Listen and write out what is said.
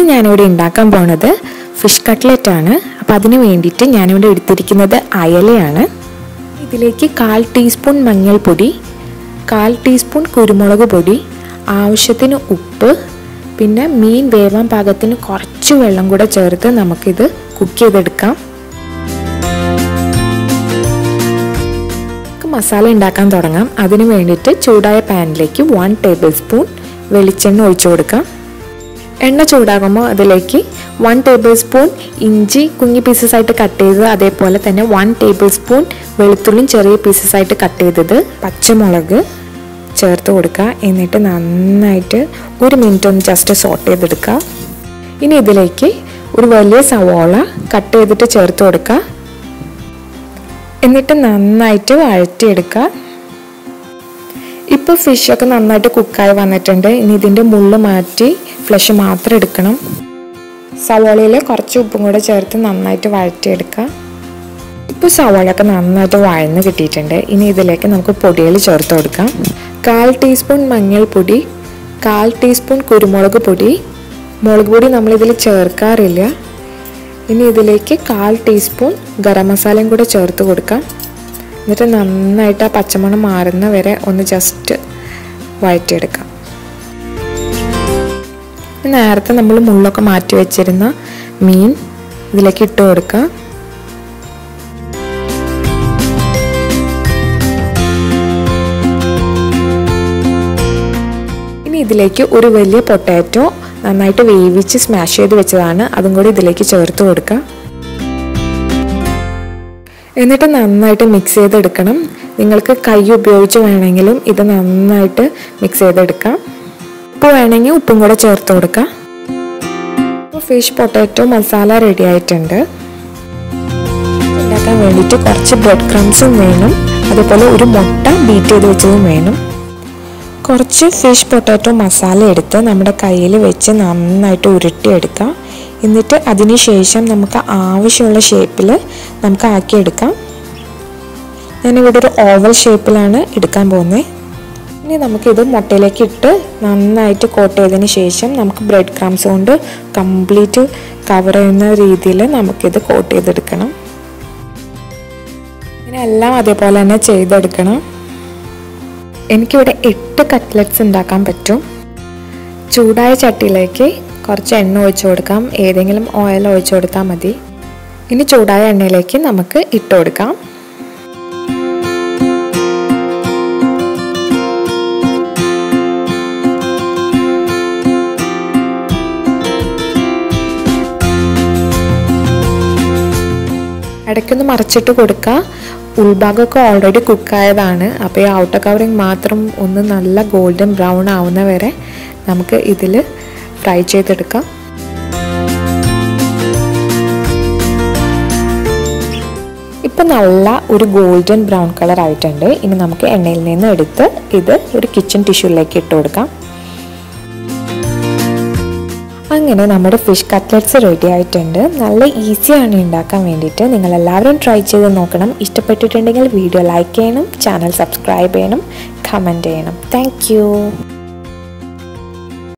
ഇന്ന് ഞാനിവിടെ ഉണ്ടാക്കാൻ പോണത് ഫിഷ് കട്ട്ലറ്റ് ആണ്. അപ്പോൾ അതിന് വേണ്ടിയിട്ട് ഞാനിവിടെ എടുത്തിരിക്കുന്നത് അയലയാണ്. ഇതിലേക്ക് 1/4 ടീസ്പൂൺ മഞ്ഞൾപ്പൊടി, 1/4 ടീസ്പൂൺ കുരുമുളക് പൊടി, ആവശ്യത്തിന് ഉപ്പ്, പിന്നെ മീൻ വേവാൻ പാകത്തിന് കുറച്ച് വെള്ളം കൂടെ ചേർത്ത് നമുക്കിത് കുക്ക് ചെയ്തെടുക്കാം. മസാല ഉണ്ടാക്കാൻ തുടങ്ങാം. അതിന് വേണ്ടിയിട്ട് ചൂടായ പാനിലേക്ക് 1 ടേബിൾ സ്പൂൺ വെളിച്ചെണ്ണ ഒഴിച്ചു കൊടുക്കാം. എണ്ണ ചൂടാകുമ്പോൾ അതിലേക്ക് 1 ടേബിൾ സ്പൂൺ ഇഞ്ചി കുഞ്ഞി പീസസ് ആയിട്ട് കട്ട് ചെയ്തത്, അതേപോലെ തന്നെ 1 ടേബിൾ സ്പൂൺ വെളുത്തുള്ളിയും ചെറിയ പീസസ് ആയിട്ട് കട്ട് ചെയ്തത്, പച്ചമുളക് ചേർത്ത് കൊടുക്കുക. എന്നിട്ട് നന്നായിട്ട് 1 മിനിറ്റ് ഒന്ന് ജസ്റ്റ് സോട്ട് ചെയ്തെടുക്കുക. ഇനി ഇതിലേക്ക് ഒരു വലിയ സവാള കട്ട് ചെയ്തിട്ട് ചേർത്ത് കൊടുക്കുക. എന്നിട്ട് നന്നായിട്ട് വഴറ്റിയെടുക്കുക. ഇപ്പോൾ ഫിഷൊക്കെ നന്നായിട്ട് കുക്കായി വന്നിട്ടുണ്ട്. ഇനി ഇതിൻ്റെ മുള്ള് മാറ്റി ഫ്ലഷ് മാത്രം എടുക്കണം. സവാളയിൽ കുറച്ച് ഉപ്പും കൂടെ ചേർത്ത് നന്നായിട്ട് വഴറ്റിയെടുക്കുക. ഇപ്പോൾ സവാളയൊക്കെ നന്നായിട്ട് വഴന്ന് കിട്ടിയിട്ടുണ്ട്. ഇനി ഇതിലേക്ക് നമുക്ക് പൊടികൾ ചേർത്ത് കൊടുക്കാം. 1/4 ടീസ്പൂൺ മഞ്ഞൾപ്പൊടി, 1/4 ടീസ്പൂൺ കുരുമുളക് പൊടി. മുളക് പൊടി നമ്മളിതിൽ ചേർക്കാറില്ല. ഇനി ഇതിലേക്ക് 1/4 ടീസ്പൂൺ ഗരം മസാലയും കൂടെ ചേർത്ത് കൊടുക്കാം. എന്നിട്ട് നന്നായിട്ട് ആ പച്ചമണം മാറുന്ന വരെ ഒന്ന് ജസ്റ്റ് വഴറ്റിയെടുക്കാം. നേരത്തെ നമ്മൾ മുള്ളൊക്കെ മാറ്റി വെച്ചിരുന്ന മീൻ ഇതിലേക്ക് ഇട്ട് കൊടുക്കാം. ഇനി ഇതിലേക്ക് ഒരു വലിയ പൊട്ടാറ്റോ നന്നായിട്ട് വേവിച്ച് സ്മാഷ് ചെയ്ത് വെച്ചതാണ്, അതും കൂടി ഇതിലേക്ക് ചേർത്ത് കൊടുക്കുക. എന്നിട്ട് നന്നായിട്ട് മിക്സ് ചെയ്തെടുക്കണം. നിങ്ങൾക്ക് കൈ ഉപയോഗിച്ച് വേണമെങ്കിലും ഇത് നന്നായിട്ട് മിക്സ് ചെയ്തെടുക്കാം. ഉപ്പ് വേണമെങ്കിൽ ഉപ്പും കൂടെ ചേർത്ത് കൊടുക്കാം. ഫിഷ് പൊട്ടാറ്റോ മസാല റെഡി ആയിട്ടുണ്ട്. ഉണ്ടാക്കാൻ വേണ്ടിയിട്ട് കുറച്ച് ബ്രെഡ് ക്രംസും വേണം, അതുപോലെ ഒരു മുട്ട ബീറ്റ് ചെയ്ത് വെച്ചതും വേണം. കുറച്ച് ഫിഷ് പൊട്ടാറ്റോ മസാല എടുത്ത് നമ്മുടെ കയ്യിൽ വെച്ച് നന്നായിട്ട് ഉരുട്ടിയെടുക്കാം. എന്നിട്ട് അതിന് ശേഷം നമുക്ക് ആവശ്യമുള്ള ഷേപ്പിൽ നമുക്ക് ആക്കിയെടുക്കാം. ഞാനിവിടെ ഒരു ഓവൽ ഷേപ്പിലാണ് എടുക്കാൻ പോകുന്നത്. ഇനി നമുക്കിത് മുട്ടയിലേക്ക് ഇട്ട് നന്നായിട്ട് കോട്ട് ചെയ്തതിന് ശേഷം നമുക്ക് ബ്രെഡ് ക്രംസ് കൊണ്ട് കംപ്ലീറ്റ് കവർ ചെയ്യുന്ന രീതിയിൽ നമുക്കിത് കോട്ട് ചെയ്തെടുക്കണം. ഇങ്ങനെ എല്ലാം അതേപോലെ തന്നെ ചെയ്തെടുക്കണം. എനിക്കിവിടെ 8 കട്ട്ലറ്റ്സ് ഉണ്ടാക്കാൻ പറ്റും. ചൂടായ ചട്ടിയിലേക്ക് കുറച്ച് എണ്ണ ഒഴിച്ചു കൊടുക്കാം. ഏതെങ്കിലും ഓയിൽ ഒഴിച്ചു കൊടുത്താൽ മതി. ഇനി ചൂടായ എണ്ണയിലേക്ക് നമുക്ക് ഇട്ട് കൊടുക്കാം. ഇടയ്ക്കൊന്ന് മറിച്ചിട്ട് കൊടുക്കുക. ഉൾഭാഗമൊക്കെ ഓൾറെഡി കുക്കായതാണ്. അപ്പോൾ ഈ ഔട്ടർ കവറിങ് മാത്രം ഒന്ന് നല്ല ഗോൾഡൻ ബ്രൗൺ ആവുന്ന വരെ നമുക്ക് ഇതിൽ ഫ്രൈ ചെയ്തെടുക്കാം. ഇപ്പം നല്ല ഒരു ഗോൾഡൻ ബ്രൗൺ കളർ ആയിട്ടുണ്ട്. ഇനി നമുക്ക് എണ്ണയിൽ നിന്ന് എടുത്ത് ഇത് ഒരു കിച്ചൺ ടിഷ്യൂലേക്ക് ഇട്ട് കൊടുക്കാം. അങ്ങനെ നമ്മുടെ ഫിഷ് കട്ട്ലറ്റ്സ് റെഡി ആയിട്ടുണ്ട്. നല്ല ഈസിയാണ് ഉണ്ടാക്കാൻ വേണ്ടിയിട്ട്. നിങ്ങളെല്ലാവരും ട്രൈ ചെയ്ത് നോക്കണം. ഇഷ്ടപ്പെട്ടിട്ടുണ്ടെങ്കിൽ വീഡിയോ ലൈക്ക് ചെയ്യണം, ചാനൽ സബ്സ്ക്രൈബ് ചെയ്യണം, കമൻറ്റ് ചെയ്യണം. താങ്ക്